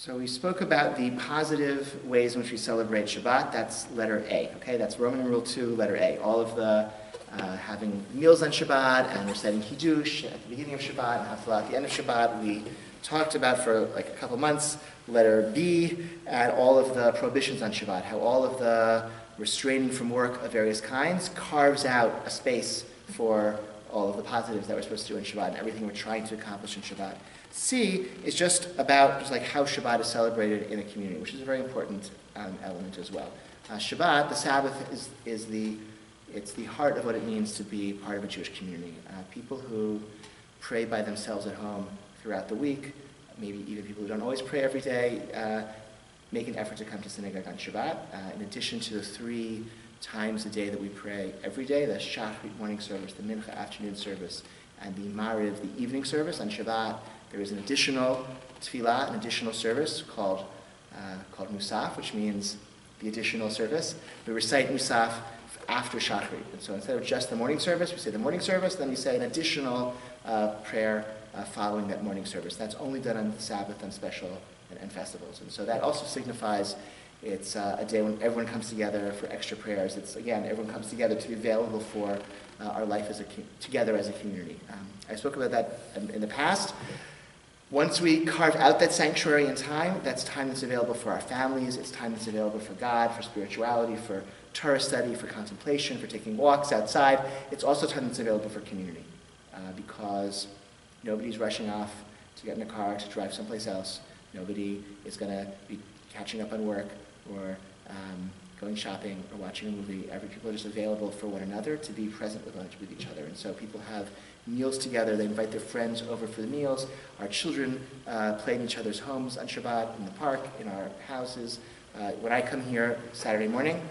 So we spoke about the positive ways in which we celebrate Shabbat. That's letter A, okay? That's Roman numeral 2, letter A. All of the having meals on Shabbat and reciting Kiddush at the beginning of Shabbat and Haflah at the end of Shabbat. We talked about for like a couple months, letter B, and all of the prohibitions on Shabbat, how all of the restraining from work of various kinds carves out a space for all of the positives that we're supposed to do in Shabbat and everything we're trying to accomplish in Shabbat. C is just about like how Shabbat is celebrated in a community, which is a very important element as well. Shabbat, the Sabbath, is the heart of what it means to be part of a Jewish community. People who pray by themselves at home throughout the week, maybe even people who don't always pray every day, make an effort to come to synagogue on Shabbat. In addition to the 3 times a day that we pray every day, the Shachrit morning service, the Mincha afternoon service, and the Mariv, the evening service on Shabbat, there is an additional tefillah, an additional service called Musaf, which means the additional service. We recite Musaf after Shachrit. And so instead of just the morning service, we say the morning service, then we say an additional prayer following that morning service. That's only done on the Sabbath and special and festivals. And so that also signifies it's a day when everyone comes together for extra prayers. It's, again, everyone comes together to be available for our life together as a community. I spoke about that in the past. Once we carve out that sanctuary in time, that's time that's available for our families, it's time that's available for God, for spirituality, for Torah study, for contemplation, for taking walks outside. It's also time that's available for community because nobody's rushing off to get in a car to drive someplace else. Nobody is going to be catching up on work or going shopping or watching a movie. People are just available for one another to be present with each other. And so people have meals together. They invite their friends over for the meals. Our children play in each other's homes on Shabbat, in the park, in our houses. When I come here Saturday morning,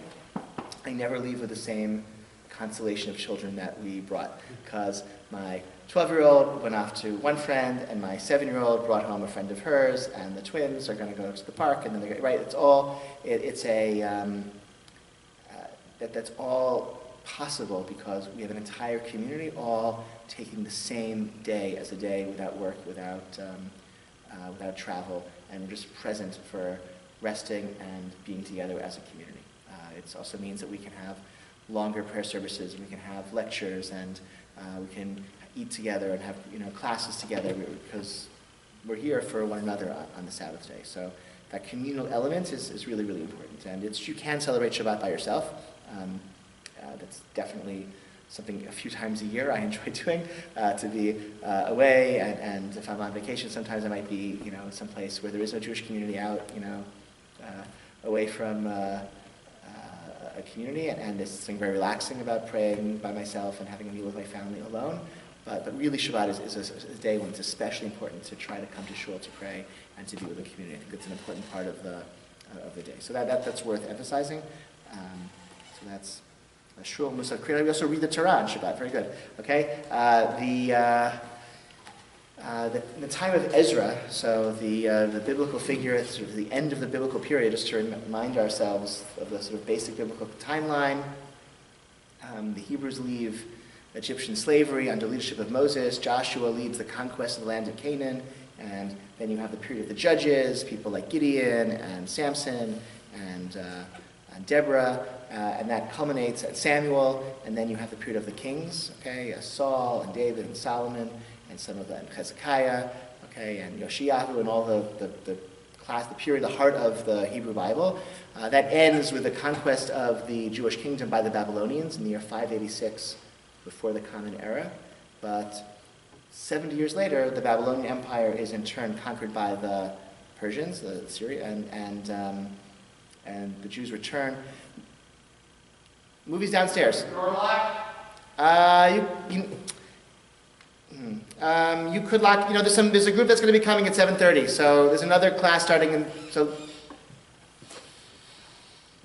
I never leave with the same constellation of children that we brought, because my 12-year-old went off to one friend, and my 7-year-old brought home a friend of hers, and the twins are going to go to the park, and then they're right. That's all possible because we have an entire community all taking the same day as a day without work, without travel, and we're just present for resting and being together as a community. It also means that we can have longer prayer services, and we can have lectures, and we can eat together and have classes together because we're here for one another on the Sabbath day. So that communal element is really, really important. And you can celebrate Shabbat by yourself. That's definitely something a few times a year I enjoy doing, to be away, and if I'm on vacation, sometimes I might be, someplace where there is no Jewish community out, away from a community, and there's something very relaxing about praying by myself and having a meal with my family alone. But really Shabbat is a day when it's especially important to try to come to shul to pray and to be with the community. I think it's an important part of the day. So that's worth emphasizing. So that's shul, musaf, kriya. We also read the Torah on Shabbat. Very good. Okay. In the time of Ezra, so the biblical figure at sort of the end of the biblical period, just to remind ourselves of the sort of basic biblical timeline. The Hebrews leave Egyptian slavery under leadership of Moses. Joshua leads the conquest of the land of Canaan, and then you have the period of the judges, people like Gideon and Samson and Deborah, and that culminates at Samuel, and then you have the period of the kings, okay, Saul and David and Solomon, and some of them, Hezekiah, okay, and Yoshiyahu, and all the period, the heart of the Hebrew Bible. That ends with the conquest of the Jewish kingdom by the Babylonians in the year 586 before the Common Era. But 70 years later, the Babylonian Empire is in turn conquered by the Persians, the Syria, and the Jews return. Movies downstairs. You could lock. There's a group that's going to be coming at 7:30. So there's another class starting in. So 1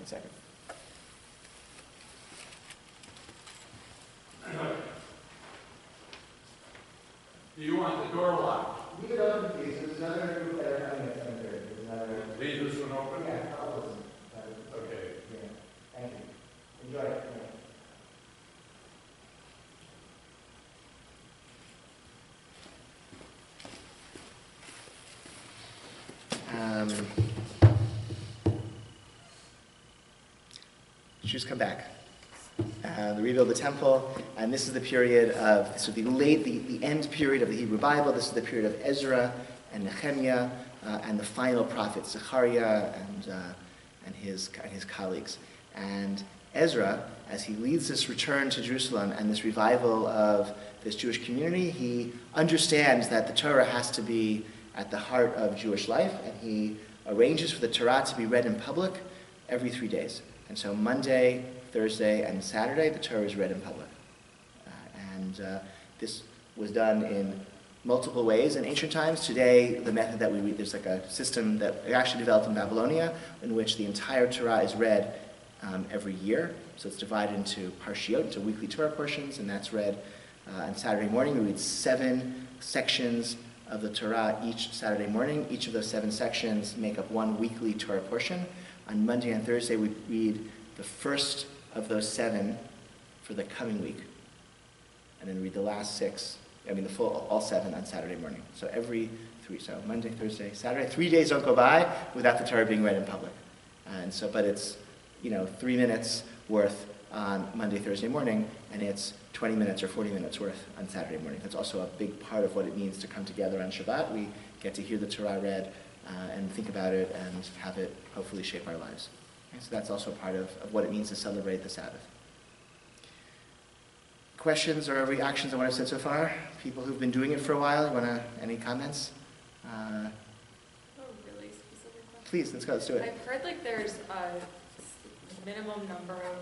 second. Do you want the door locked? Leave it open, please. There's another group that are coming at 7:30. Leave this one open? Yeah, I'll listen. Okay. Yeah. Thank you. Enjoy it. Jews come back. They rebuild the temple, and this is the period of, so the end period of the Hebrew Bible. This is the period of Ezra and Nehemiah and the final prophet Zechariah and his colleagues. And Ezra, as he leads this return to Jerusalem and this revival of this Jewish community, he understands that the Torah has to be at the heart of Jewish life, and he arranges for the Torah to be read in public every 3 days. And so Monday, Thursday, and Saturday, the Torah is read in public. This was done in multiple ways in ancient times. Today, the method that we read, there's like a system that actually developed in Babylonia in which the entire Torah is read every year. So it's divided into parshiot, into weekly Torah portions, and that's read on Saturday morning. We read 7 sections of the Torah each Saturday morning. Each of those 7 sections make up one weekly Torah portion. On Monday and Thursday, we read the first of those 7 for the coming week, and then read the last 6, all 7 on Saturday morning. So so Monday, Thursday, Saturday, 3 days don't go by without the Torah being read in public. And so, but it's, 3 minutes worth on Monday, Thursday morning, and it's 20 minutes or 40 minutes worth on Saturday morning. That's also a big part of what it means to come together on Shabbat. We get to hear the Torah read and think about it and have it hopefully shape our lives. Okay, so that's also part of what it means to celebrate the Sabbath. Questions or reactions on what I've said so far? People who've been doing it for a while, any comments? Really specific question? Please, let's do it. I've heard there's a minimum number of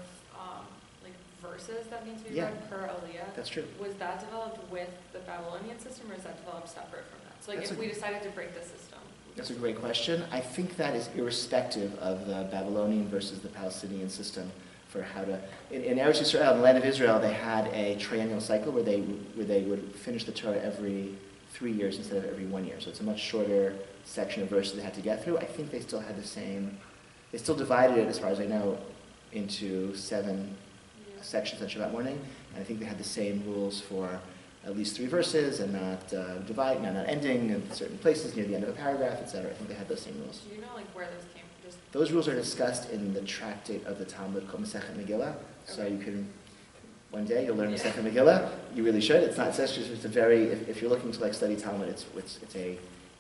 verses that need to be read per aliyah. That's true. Was that developed with the Babylonian system, or is that developed separate from that? So if we decided to break the system. That's a great question. I think that is irrespective of the Babylonian versus the Palestinian system for how to... In Eretz Yisrael, in the land of Israel, they had a triennial cycle where they would finish the Torah every 3 years instead of every 1 year. So it's a much shorter section of verses they had to get through. I think they still had the same... They still divided it, as far as I know, into 7 sections on Shabbat morning. And I think they had the same rules for at least 3 verses and not not ending in certain places near the end of a paragraph, etc. I think they had those same rules. Do you know where those came from? Those rules are discussed in the tractate of the Talmud called Masechet Megillah. Okay. So you can, one day you'll learn Masechet Megillah. You really should. It's a very, if you're looking to study Talmud,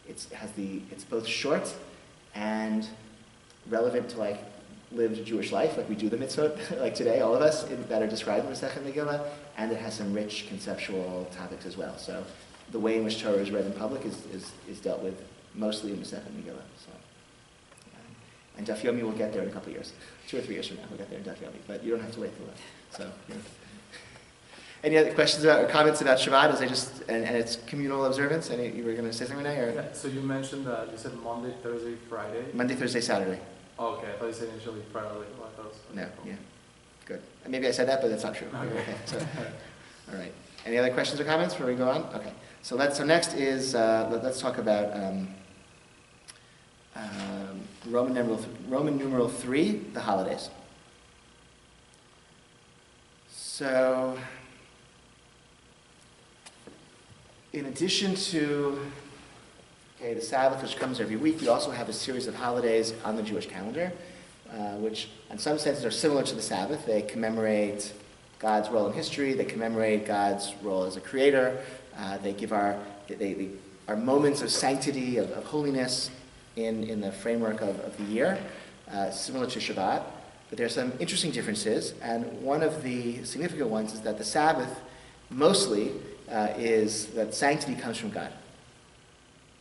it's both short and relevant to lived Jewish life, like we do the mitzvot, like today, all of us, that are described in Masechet Megillah, and it has some rich conceptual topics as well. So the way in which Torah is read in public is dealt with mostly in Masechet Megillah. So, and Daf Yomi will get there in a couple of years. 2 or 3 years from now, we'll get there in Daf Yomi, but you don't have to wait for that. So, Any other questions or comments about Shabbat and its communal observance? You were going to say something, Renee? Or? Yeah, so you mentioned that you said Monday, Thursday, Friday. Monday, Thursday, Saturday. Oh, okay, I thought you said initially Friday. No, yeah. Good. Maybe I said that, but that's not true. Okay. So, all right. Any other questions or comments before we go on? Okay. So next is, let's talk about Roman numeral 3, the holidays. So, in addition to the Sabbath, which comes every week, we also have a series of holidays on the Jewish calendar, which in some senses are similar to the Sabbath. They commemorate God's role in history. They commemorate God's role as a creator. They are moments of sanctity, of holiness in the framework of the year, similar to Shabbat. But there are some interesting differences, and one of the significant ones is that the Sabbath mostly is that sanctity comes from God.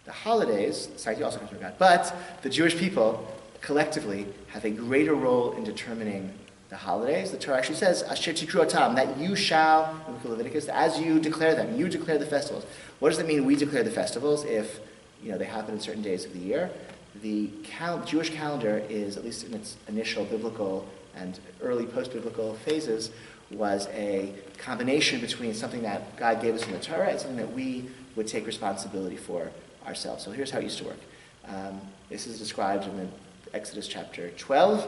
The holidays, sanctity also comes from God, but the Jewish people collectively have a greater role in determining the holidays. The Torah actually says, Asher tikru otam, that you shall, in Leviticus, as you declare them, you declare the festivals. What does it mean we declare the festivals if they happen in certain days of the year? The Jewish calendar is, at least in its initial biblical and early post-biblical phases, was a combination between something that God gave us in the Torah and something that we would take responsibility for ourselves. So here's how it used to work. This is described in Exodus chapter 12.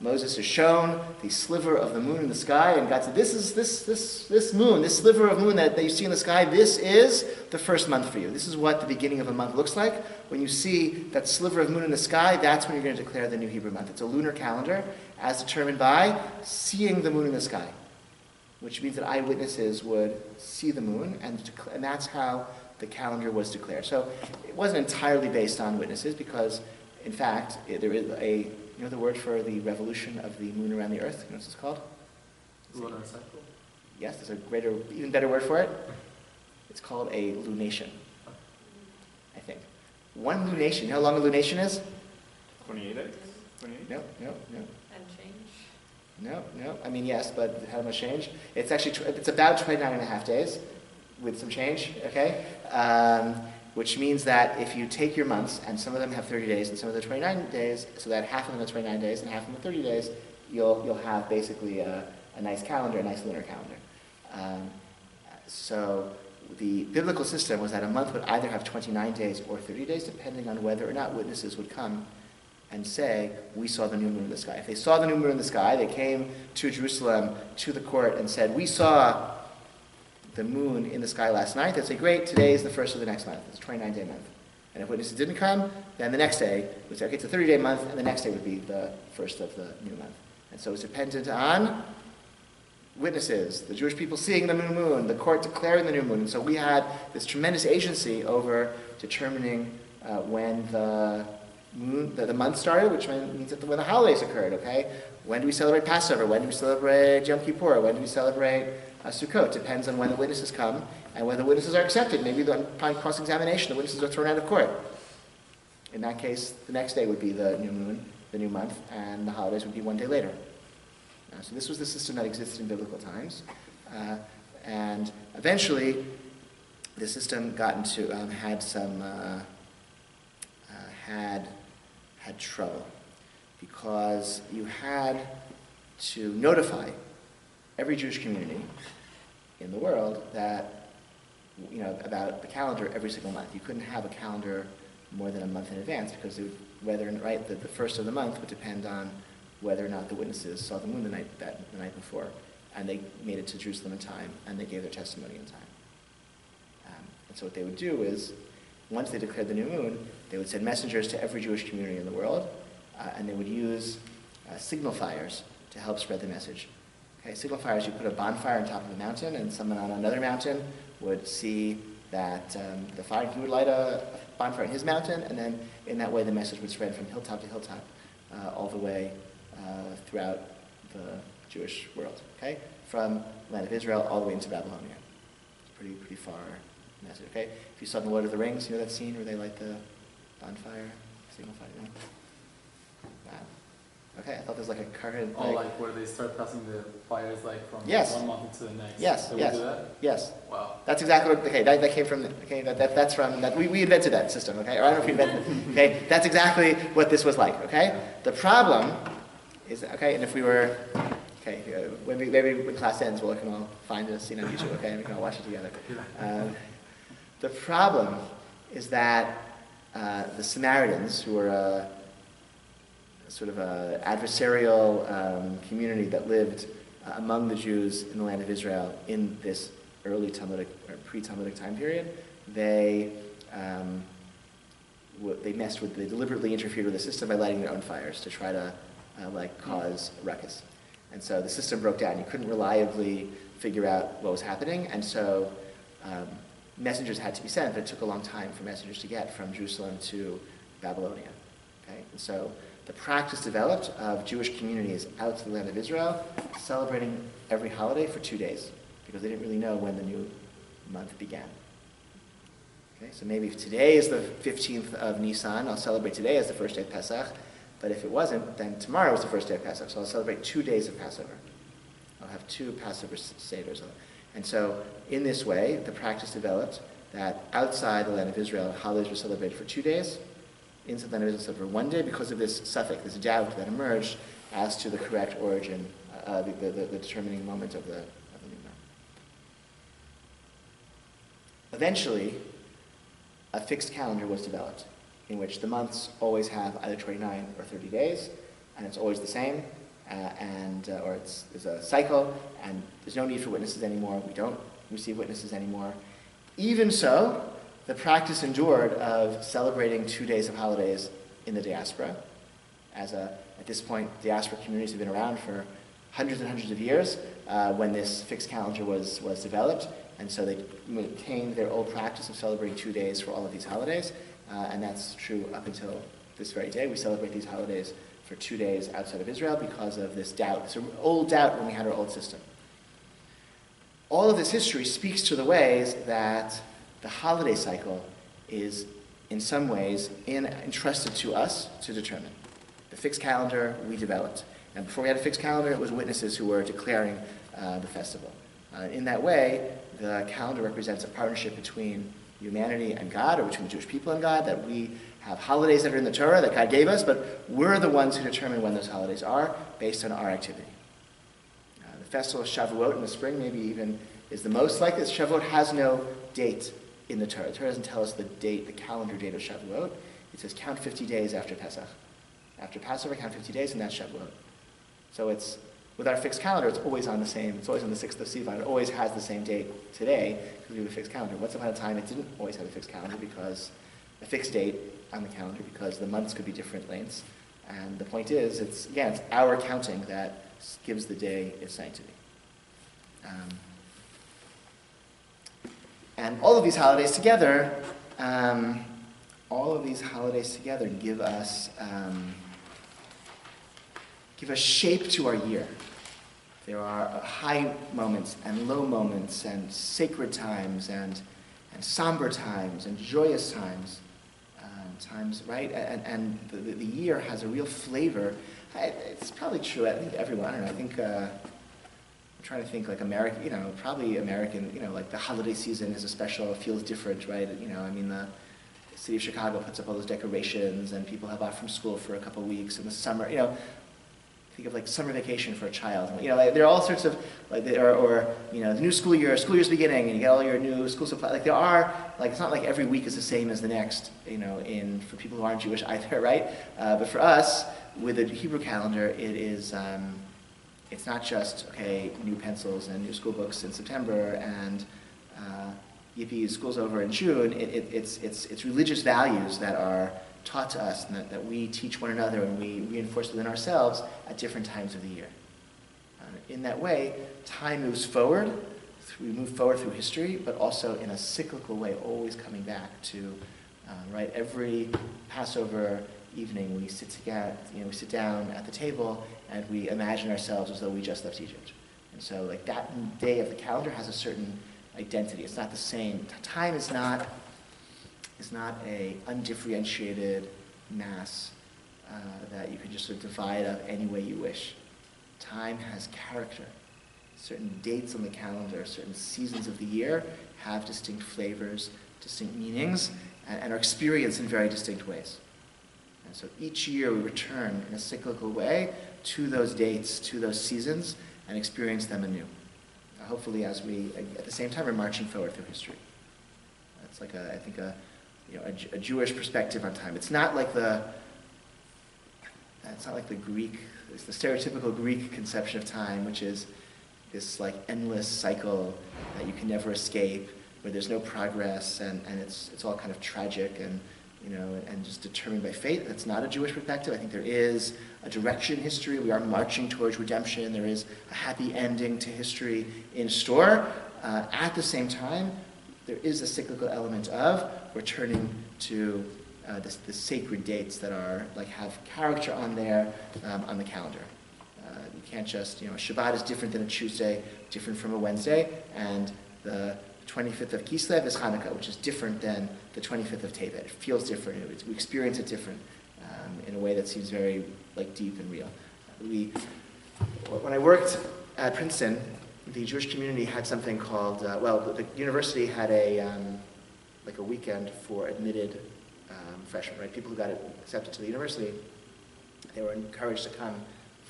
Moses is shown the sliver of the moon in the sky, and God said, this moon, this sliver of moon that you see in the sky, this is the first month for you. This is what the beginning of a month looks like. When you see that sliver of moon in the sky, that's when you're going to declare the new Hebrew month. It's a lunar calendar, as determined by seeing the moon in the sky, which means that eyewitnesses would see the moon, and that's how the calendar was declared. So it wasn't entirely based on witnesses, because, in fact, there is you know the word for the revolution of the moon around the earth? You know what it's called? Lunar cycle. Yes, there's a even better word for it. It's called a lunation, I think. One lunation. You know how long a lunation is? 28 days? 28? No. And change. No. I mean, yes, but how much change? It's actually, it's about 29 and a half days with some change, okay? Which means that if you take your months, and some of them have 30 days and some of them 29 days, so that half of them are 29 days and half of them are 30 days, you'll have basically a nice calendar, a nice lunar calendar. So the biblical system was that a month would either have 29 days or 30 days, depending on whether or not witnesses would come and say, we saw the new moon in the sky. If they saw the new moon in the sky, they came to Jerusalem, to the court, and said, we saw the moon in the sky last night. They'd say, great, today is the first of the next month. It's a 29-day month. And if witnesses didn't come, then the next day would say, okay, it's a 30-day month, and the next day would be the first of the new month. And so it's dependent on witnesses, the Jewish people seeing the new moon, the court declaring the new moon. And so we had this tremendous agency over determining when the month started, which means that when the holidays occurred, okay? When do we celebrate Passover? When do we celebrate Yom Kippur? When do we celebrate Sukkot? Depends on when the witnesses come and whether the witnesses are accepted. Maybe upon cross-examination, the witnesses are thrown out of court. In that case, the next day would be the new moon, the new month, and the holidays would be one day later. So this was the system that existed in biblical times. And eventually, the system got into, had trouble, because you had to notify every Jewish community in the world that, about the calendar every single month. You couldn't have a calendar more than a month in advance, because the first of the month would depend on whether or not the witnesses saw the moon the night before, and they made it to Jerusalem in time, and they gave their testimony in time. And so what they would do is, once they declared the new moon, they would send messengers to every Jewish community in the world, and they would use signal fires to help spread the message. Okay, signal fires, you put a bonfire on top of a mountain, and someone on another mountain would see that the fire, he would light a bonfire on his mountain, and then in that way the message would spread from hilltop to hilltop, all the way throughout the Jewish world, okay? From the land of Israel all the way into Babylonia. It's pretty far message, okay? If you saw in The Lord of the Rings, you know that scene where they light the bonfire, signal fire? You know? Wow. Okay, I thought there was like a current... like where they start passing the fires like from yes. one month into the next. Yes, They yes. would do that? Yes. Wow. That's exactly what, okay, that came from, okay, that's from, we invented that system, okay? Or I don't know if we invented it, okay? That's exactly what this was like, okay? The problem is, okay, and if we were, okay, maybe when class ends, we can all find a scene on YouTube, okay, and we can all watch it together. The problem is that the Samaritans, who were sort of an adversarial community that lived among the Jews in the land of Israel in this early Talmudic or pre-Talmudic time period, they deliberately interfered with the system by lighting their own fires to try to cause a ruckus. And so the system broke down. You couldn't reliably figure out what was happening, and so messengers had to be sent, but it took a long time for messengers to get from Jerusalem to Babylonia. Okay? And so the practice developed of Jewish communities out to the land of Israel celebrating every holiday for 2 days, because they didn't really know when the new month began. Okay? So maybe if today is the 15th of Nisan, I'll celebrate today as the first day of Pesach, but if it wasn't, then tomorrow is the first day of Pesach, so I'll celebrate 2 days of Passover. I'll have 2 Passover seders. And so, in this way, the practice developed that outside the land of Israel, holidays were celebrated for 2 days. Inside the land of Israel, celebrated for 1 day, because of this suffix, this doubt that emerged as to the correct origin, the determining moment of the new month. Eventually, a fixed calendar was developed, in which the months always have either 29 or 30 days, and it's always the same. there's a cycle, and there's no need for witnesses anymore. We don't receive witnesses anymore. Even so, the practice endured of celebrating 2 days of holidays in the diaspora. At this point, diaspora communities have been around for hundreds and hundreds of years when this fixed calendar was developed, and so they maintained their old practice of celebrating 2 days for all of these holidays, and that's true up until this very day. We celebrate these holidays for 2 days outside of Israel because of this doubt, this old doubt when we had our old system. All of this history speaks to the ways that the holiday cycle is, in some ways, entrusted to us to determine. The fixed calendar we developed. And before we had a fixed calendar, it was witnesses who were declaring the festival. In that way, the calendar represents a partnership between humanity and God, or between the Jewish people and God, that we have holidays that are in the Torah that God gave us, but we're the ones who determine when those holidays are based on our activity. The festival of Shavuot in the spring maybe even is the most like this. Shavuot has no date in the Torah. The Torah doesn't tell us the date, the calendar date of Shavuot. It says count 50 days after Pesach. After Passover, count 50 days, and that's Shavuot. So it's, with our fixed calendar, it's always on the 6th of Sivan. It always has the same date today, because we have a fixed calendar. Once upon a time, it didn't always have a fixed calendar, because a fixed date on the calendar, because the months could be different lengths. And the point is, it's our counting that gives the day its sanctity. And all of these holidays together, give us shape to our year. There are high moments and low moments and sacred times and somber times and joyous times, right? And the year has a real flavor. It's probably true, I think everyone, and I think, I'm trying to think like American, probably American, like the holiday season is a special, feels different, right? The city of Chicago puts up all those decorations and people have off from school for a couple of weeks in the summer, think of like summer vacation for a child. There are all sorts of, the new school year's beginning and you get all your new school supplies. It's not like every week is the same as the next, for people who aren't Jewish either, right? But for us, with the Hebrew calendar, it is, it's not just, new pencils and new school books in September and yippee, school's over in June. It's religious values that are taught to us and that we teach one another and we reinforce within ourselves at different times of the year. In that way, time moves forward. We move forward through history, but also in a cyclical way, always coming back to, right, every Passover evening we sit together, we sit down at the table and we imagine ourselves as though we just left Egypt. And so that day of the calendar has a certain identity. It's not the same. Time is not a undifferentiated mass that you can just sort of divide up any way you wish. Time has character. Certain dates on the calendar, certain seasons of the year have distinct flavors, distinct meanings, and are experienced in very distinct ways. And so each year we return in a cyclical way to those dates, to those seasons, and experience them anew. Hopefully as we, at the same time, are marching forward through history. That's like a Jewish perspective on time. It's not like the Greek, it's the stereotypical Greek conception of time, which is this like endless cycle that you can never escape, where there's no progress and it's all kind of tragic and just determined by fate. That's not a Jewish perspective. I think there is a direction in history. We are marching towards redemption. There is a happy ending to history in store. At the same time, there is a cyclical element of returning to the sacred dates that are have character on there on the calendar. You can't just Shabbat is different than a Tuesday, different from a Wednesday, and the 25th of Kislev is Hanukkah, which is different than the 25th of Tevet. It feels different. We experience it different in a way that seems very deep and real. When I worked at Princeton, the Jewish community had something called, the university had a weekend for admitted freshmen, right? People who got accepted to the university, they were encouraged to come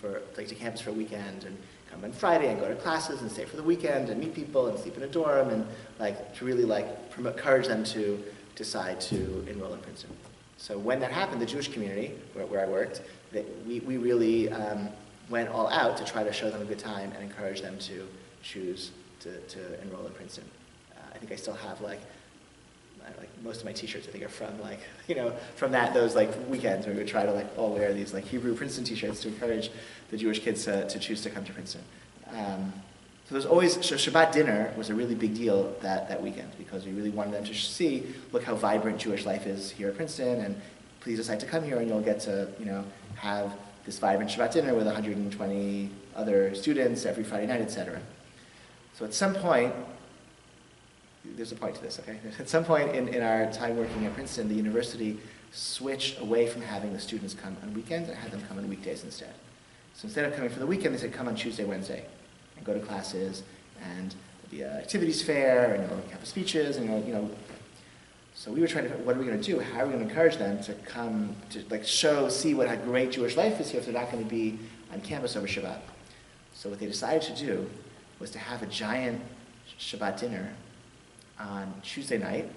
to campus for a weekend and come on Friday and go to classes and stay for the weekend and meet people and sleep in a dorm and to really encourage them to decide to enroll in Princeton. So when that happened, the Jewish community, where I worked, we really went all out to try to show them a good time and encourage them to choose to enroll in Princeton. I think I still have like most of my T-shirts. I think are from like from those like weekends where we would try to like all wear these like Hebrew Princeton T-shirts to encourage the Jewish kids to choose to come to Princeton. So there's always Shabbat dinner was a really big deal that weekend because we really wanted them to see, look how vibrant Jewish life is here at Princeton, and please decide to come here and you'll get to have this vibrant Shabbat dinner with 120 other students every Friday night, etc. So at some point, there's a point to this, okay? At some point in our time working at Princeton, the university switched away from having the students come on weekends and had them come on weekdays instead. So instead of coming for the weekend, they said come on Tuesday, Wednesday, and go to classes, and there'll be an activities fair, and campus speeches, and So we were trying to, what are we going to do? How are we going to encourage them to come to see what a great Jewish life is here if they're not going to be on campus over Shabbat? So what they decided to do was to have a giant Shabbat dinner on Tuesday night,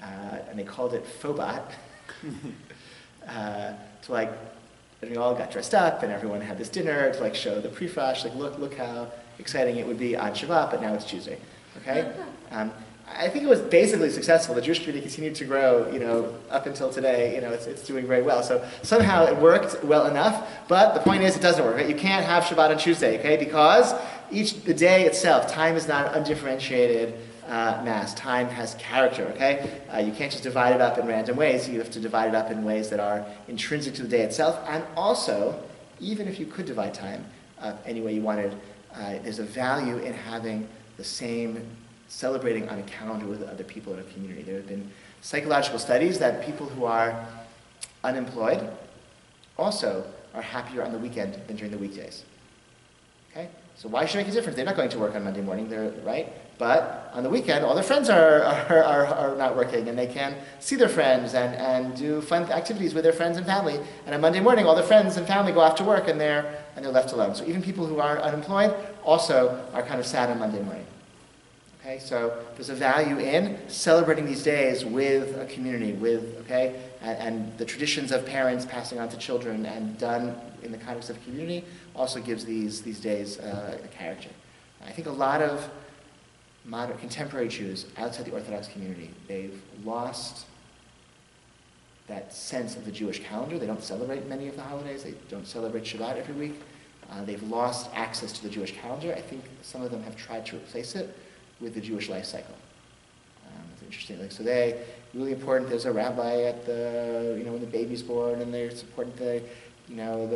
and they called it Fobat. And we all got dressed up, and everyone had this dinner to show the prefresh, look how exciting it would be on Shabbat, but now it's Tuesday, okay? I think it was basically successful. The Jewish community continued to grow, up until today. It's doing very well. So somehow it worked well enough, but the point is it doesn't work. Right? You can't have Shabbat on Tuesday, okay? Because the day itself, time is not undifferentiated mass. Time has character, okay? You can't just divide it up in random ways. You have to divide it up in ways that are intrinsic to the day itself. And also, even if you could divide time up any way you wanted, there's a value in having the same celebrating on a calendar with other people in a community. There have been psychological studies that people who are unemployed also are happier on the weekend than during the weekdays. Okay? So why should it make a difference? They're not going to work on Monday morning, right? But on the weekend, all their friends are not working, and they can see their friends and do fun activities with their friends and family. And on Monday morning, all their friends and family go off to work, and they're left alone. So even people who are unemployed also are kind of sad on Monday morning. Okay, so there's a value in celebrating these days with a community, and the traditions of parents passing on to children and done in the context of a community also gives these days a character. I think a lot of modern contemporary Jews outside the Orthodox community, they've lost that sense of the Jewish calendar. They don't celebrate many of the holidays. They don't celebrate Shabbat every week. They've lost access to the Jewish calendar. I think some of them have tried to replace it with the Jewish life cycle. It's interesting. So really important. There's a rabbi at when the baby's born, and they're supporting the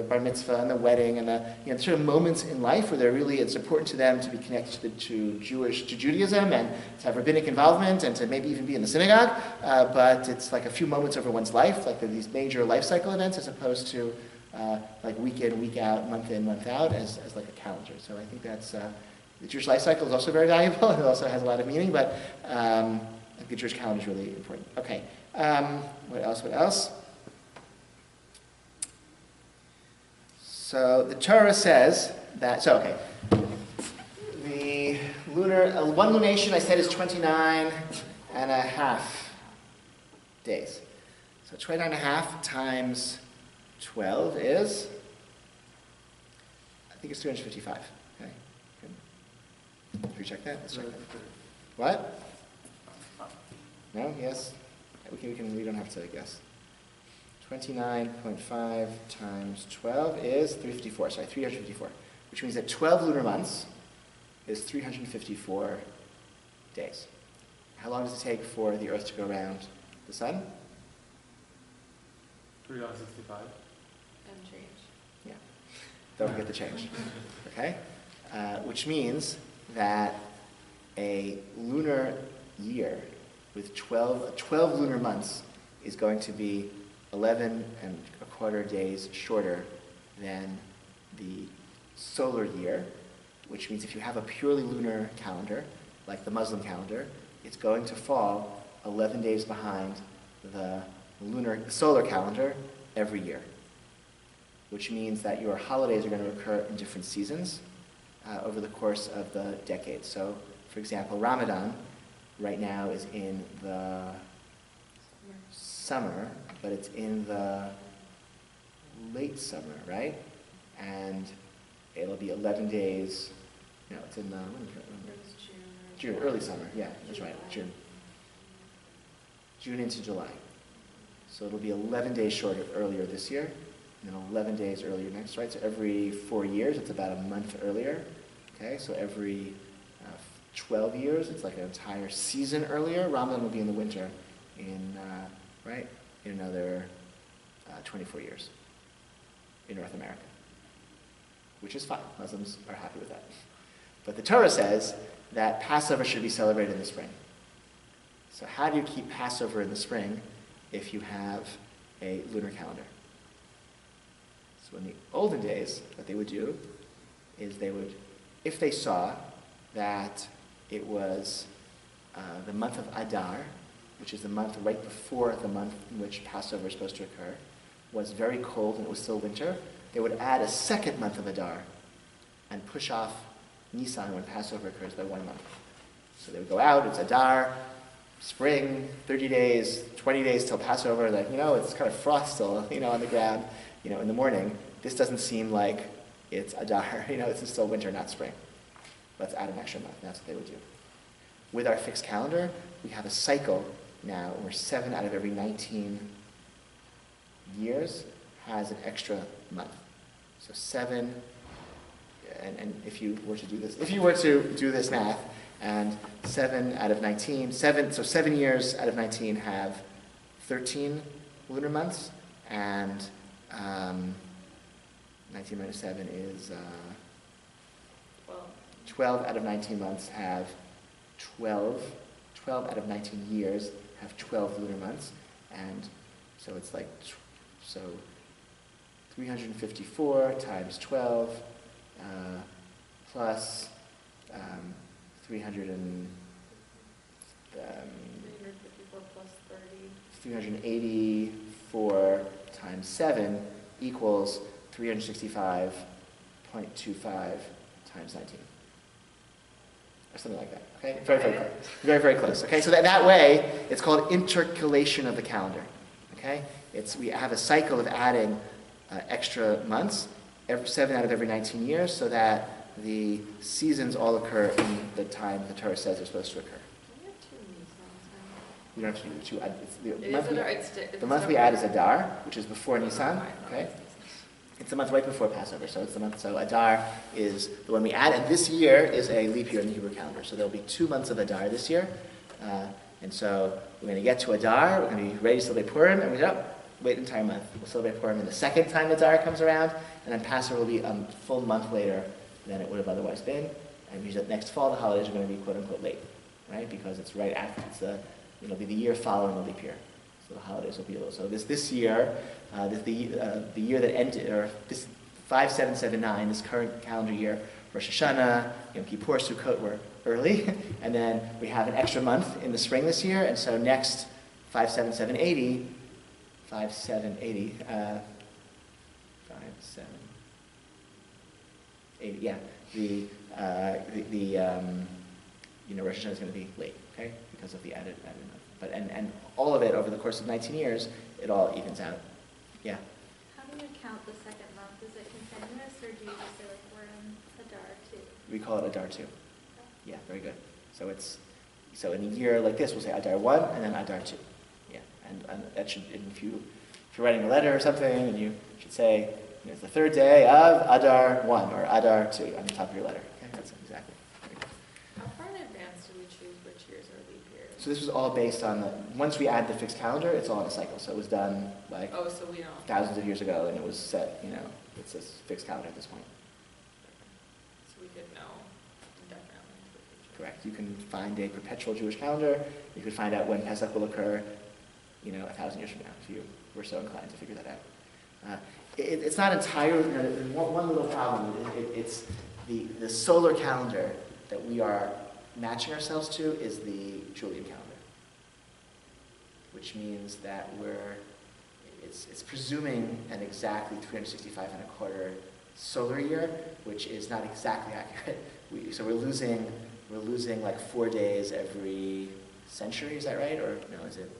bar mitzvah and the wedding, and the sort of moments in life where it's important to them to be connected to Judaism and to have rabbinic involvement and to maybe even be in the synagogue. But it's like a few moments over one's life, like these major life cycle events, as opposed to week in, week out, month in, month out, as like a calendar. So I think that's the Jewish life cycle is also very valuable. It also has a lot of meaning, but I think the Jewish calendar is really important. Okay, what else? So the Torah says that, the one lunation I said is 29 and a half days. So 29 and a half times 12 is, I think it's 355. Okay, good. Should we check that? Let's check that. What? No? Yes? We don't have to guess. 29.5 times 12 is 354, which means that 12 lunar months is 354 days. How long does it take for the Earth to go around the Sun? 365. And change. Yeah. Don't forget the change. Okay? Which means that a lunar year with 12 lunar months is going to be 11 and a quarter days shorter than the solar year, which means if you have a purely lunar calendar, like the Muslim calendar, it's going to fall 11 days behind the solar calendar every year, which means that your holidays are going to occur in different seasons over the course of the decade. So, for example, Ramadan right now is in the summer, but it's in the late summer, right? and it'll be 11 days, no, it's in, It was June. June, early summer, yeah, that's right, June. June into July. So it'll be 11 days shorter earlier this year, and then 11 days earlier next, right? So every 4 years, it's about a month earlier, okay? So every 12 years, it's like an entire season earlier. Ramadan will be in the winter in, right, in another 24 years in North America, which is fine. Muslims are happy with that. But the Torah says that Passover should be celebrated in the spring. So how do you keep Passover in the spring if you have a lunar calendar? So in the olden days, what they would do is they would, if they saw that it was the month of Adar, which is the month right before the month in which Passover is supposed to occur, was very cold and it was still winter, they would add a second month of Adar and push off Nisan when Passover occurs by 1 month. So they would go out, it's Adar, spring, 30 days, 20 days till Passover, like, it's kind of frost still, on the ground, in the morning. This doesn't seem like it's Adar, it's still winter, not spring. Let's add an extra month. That's what they would do. With our fixed calendar, we have a cycle now where 7 out of every 19 years has an extra month. So 7, and if you were to do this math, and 7 out of 19, so 7 years out of 19 have 13 lunar months, and 19 minus 7 is 12 out of 19 months have 12 out of 19 years have 12 lunar months, and so it's like, so 354 times 12 plus 354 plus 30. 384 times 7 equals 365.25 times 19. Or something like that, okay? Very, very close. Very, very close, okay? So that way, it's called intercalation of the calendar, okay? We have a cycle of adding extra months, 7 out of every 19 years, so that the seasons all occur in the time the Torah says they're supposed to occur. You don't have to do 2. The monthly add is Adar, which is before Nisan, okay? It's the month right before Passover, so it's the month. So Adar is the one we add, and this year is a leap year in the Hebrew calendar. So there'll be 2 months of Adar this year, and so we're going to get to Adar. We're going to be ready to celebrate Purim, and wait an entire month. We'll celebrate Purim, and the second time Adar comes around, and then Passover will be a full month later than it would have otherwise been. And usually next fall, the holidays are going to be quote unquote late, right? Because it's right after it'll be the year following the leap year. So the holidays will be a little. So this year, the year that ended, or this 5779, this current calendar year, Rosh Hashanah, Yom Kippur, Sukkot were early, and then we have an extra month in the spring this year, and so next 5780, yeah, Rosh Hashanah is going to be late, okay, because of the added month. But and all of it over the course of 19 years, it all evens out. Yeah. How do you count the second month? Is it continuous, or do you just say like we're in Adar 2? We call it Adar 2. Yeah, very good. So so in a year like this, we'll say Adar 1 and then Adar 2. Yeah, and that should, if you're writing a letter or something, and you should say it's the 3rd day of Adar 1 or Adar 2 on the top of your letter. Okay, that's exactly. How far in advance do we choose which years are leap years? So this was all based on once we add the fixed calendar, it's all in a cycle. So it was done like So we don't. thousands of years ago, and it was set, it's a fixed calendar at this point. So we could know indefinitely into the future. Correct. You can find a perpetual Jewish calendar. You could find out when Pesach will occur, 1,000 years from now, if you were so inclined to figure that out. It's not entirely, one little problem, it's the solar calendar that we are matching ourselves to is the Julian calendar, which means that it's presuming an exactly 365 and a quarter solar year, which is not exactly accurate. So we're losing like 4 days every century, is that right? Or no, is it?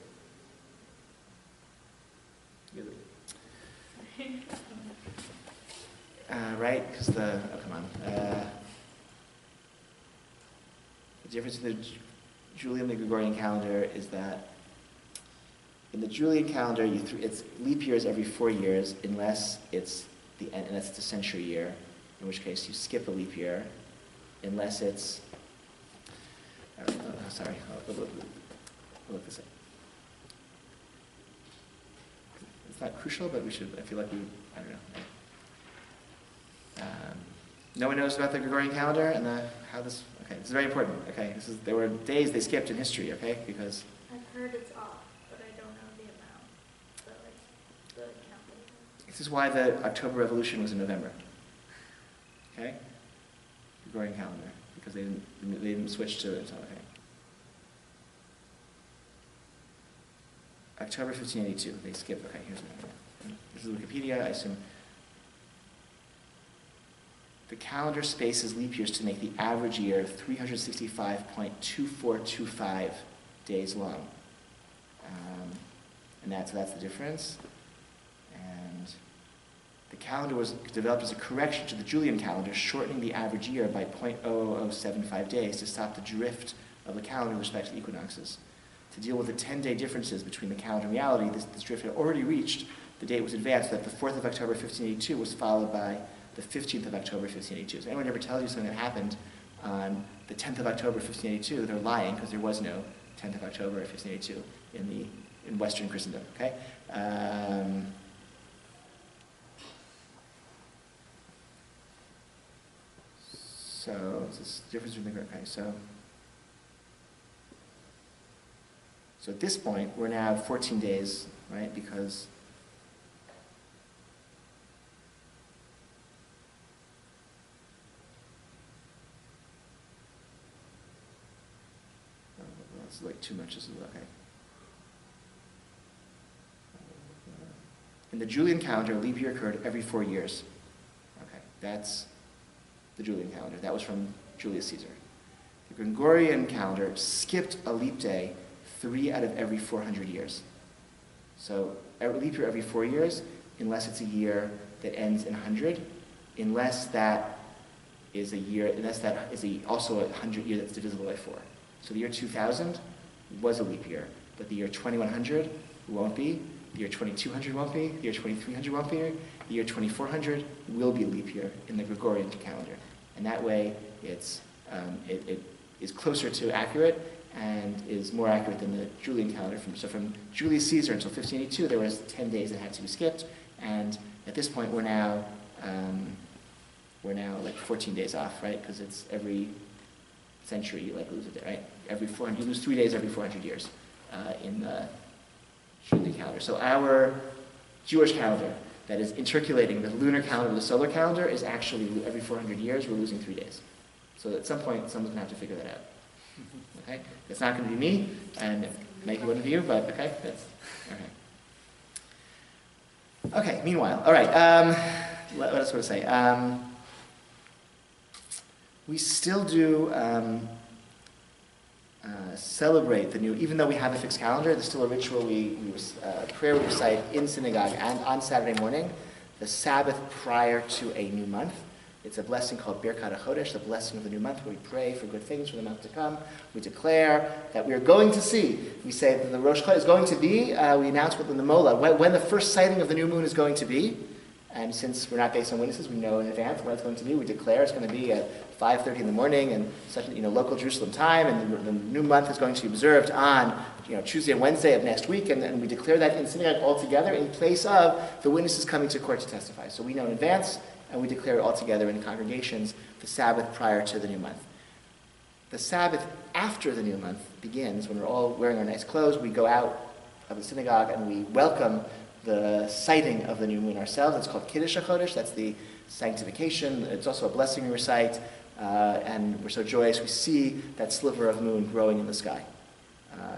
right? Because oh, come on. The difference in the Julian and the Gregorian calendar is that in the Julian calendar, it's leap years every 4 years, unless it's unless it's a century year, in which case you skip a leap year, unless it's. Sorry, I'll look this up. It's not crucial, but we should. I feel like I don't know. No one knows about the Gregorian calendar and how this. Okay, this is very important. Okay, there were days they skipped in history. Okay, because I've heard it's off, but I don't know the amount. The count. This is why the October Revolution was in November. Okay, Gregorian calendar, because they didn't switch to it until okay. October 1582. They skipped. Okay, this is Wikipedia. I assume. The calendar spaces leap years to make the average year 365.2425 days long. And that's the difference. And the calendar was developed as a correction to the Julian calendar, shortening the average year by 0.00075 days to stop the drift of the calendar with respect to equinoxes. To deal with the 10-day differences between the calendar and reality, this drift had already reached the date was advanced, that the 4th of October 1582 was followed by the 15th of October 1582. So anyone ever tells you something that happened on the 10th of October 1582, they're lying, because there was no 10th of October 1582 in Western Christendom. Okay. So it's this difference between the okay. So at this point we're now 14 days, right? Because it's like too much. This is okay. In the Julian calendar, a leap year occurred every 4 years. Okay, that's the Julian calendar. That was from Julius Caesar. The Gregorian calendar skipped a leap day 3 out of every 400 years. So a leap year every 4 years, unless it's a year that ends in 100, unless that is also a 100 year that's divisible by 4. So the year 2000 was a leap year, but the year 2100 won't be, the year 2200 won't be, the year 2300 won't be, the year 2400 will be a leap year in the Gregorian calendar. And that way it is closer to accurate and is more accurate than the Julian calendar. So from Julius Caesar until 1582, there was 10 days that had to be skipped, and at this point we're now like 14 days off, right? Because it's every century you lose a day, right? You lose 3 days every 400 years in the Julian calendar. So our Jewish calendar that is intercalating the lunar calendar with the solar calendar is actually every 400 years we're losing 3 days. So at some point someone's going to have to figure that out. Okay? It's not going to be me, and maybe one of you, but okay, that's okay. Okay, meanwhile, all right, what else would I say? We still do celebrate the new, even though we have a fixed calendar, there's still a ritual, prayer we recite in synagogue and on Saturday morning, the Sabbath prior to a new month. It's a blessing called Birkat HaChodesh, the blessing of the new month, where we pray for good things for the month to come. We declare that we are going to see. We say that the Rosh Chodesh is going to be, we announce within the Mola when the first sighting of the new moon is going to be. And since we're not based on witnesses, we know in advance when it's going to be. We declare it's going to be at 5:30 in the morning and such, local Jerusalem time, and the new month is going to be observed on Tuesday and Wednesday of next week, and we declare that in synagogue all together in place of the witnesses coming to court to testify. So we know in advance, and we declare it all together in congregations the Sabbath prior to the new month. The Sabbath after the new month begins, when we're all wearing our nice clothes, we go out of the synagogue and we welcome the sighting of the new moon ourselves. It's called Kiddush HaChodesh. That's the sanctification. It's also a blessing we recite, and we're so joyous. We see that sliver of moon growing in the sky,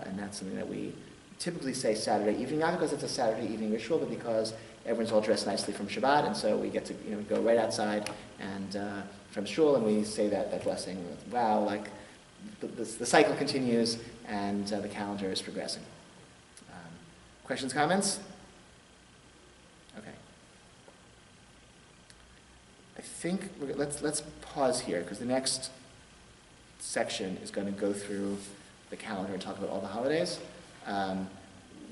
and that's something that we typically say Saturday evening, not because it's a Saturday evening ritual, but because everyone's all dressed nicely from Shabbat, and so we get to go right outside and from shul, and we say that blessing. Wow, like the cycle continues, and the calendar is progressing. Questions, comments? Okay. think, let's pause here, because the next section is going to go through the calendar and talk about all the holidays.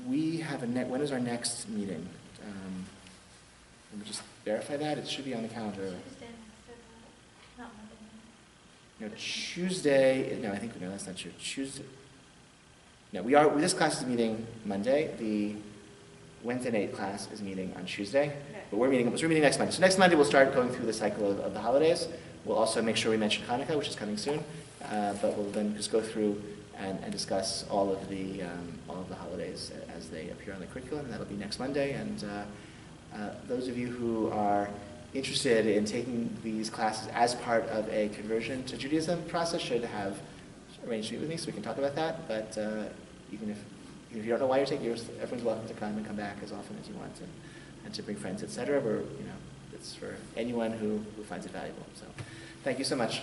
We have when is our next meeting? Let me just verify that. It should be on the calendar. Tuesday after that, not Monday. No, Tuesday, no, no, that's not true. Tuesday, no, this class is meeting Monday. The Wednesday night class is meeting on Tuesday. Okay. But we're meeting next Monday. So next Monday we'll start going through the cycle of the holidays. We'll also make sure we mention Hanukkah, which is coming soon. But we'll then just go through and discuss all of the holidays as they appear on the curriculum. And that'll be next Monday. And those of you who are interested in taking these classes as part of a conversion to Judaism process should have arranged to meet with me so we can talk about that. But even if you don't know why you're taking yours, everyone's welcome to come and come back as often as you want and to bring friends, etc. It's for anyone who finds it valuable. So thank you so much.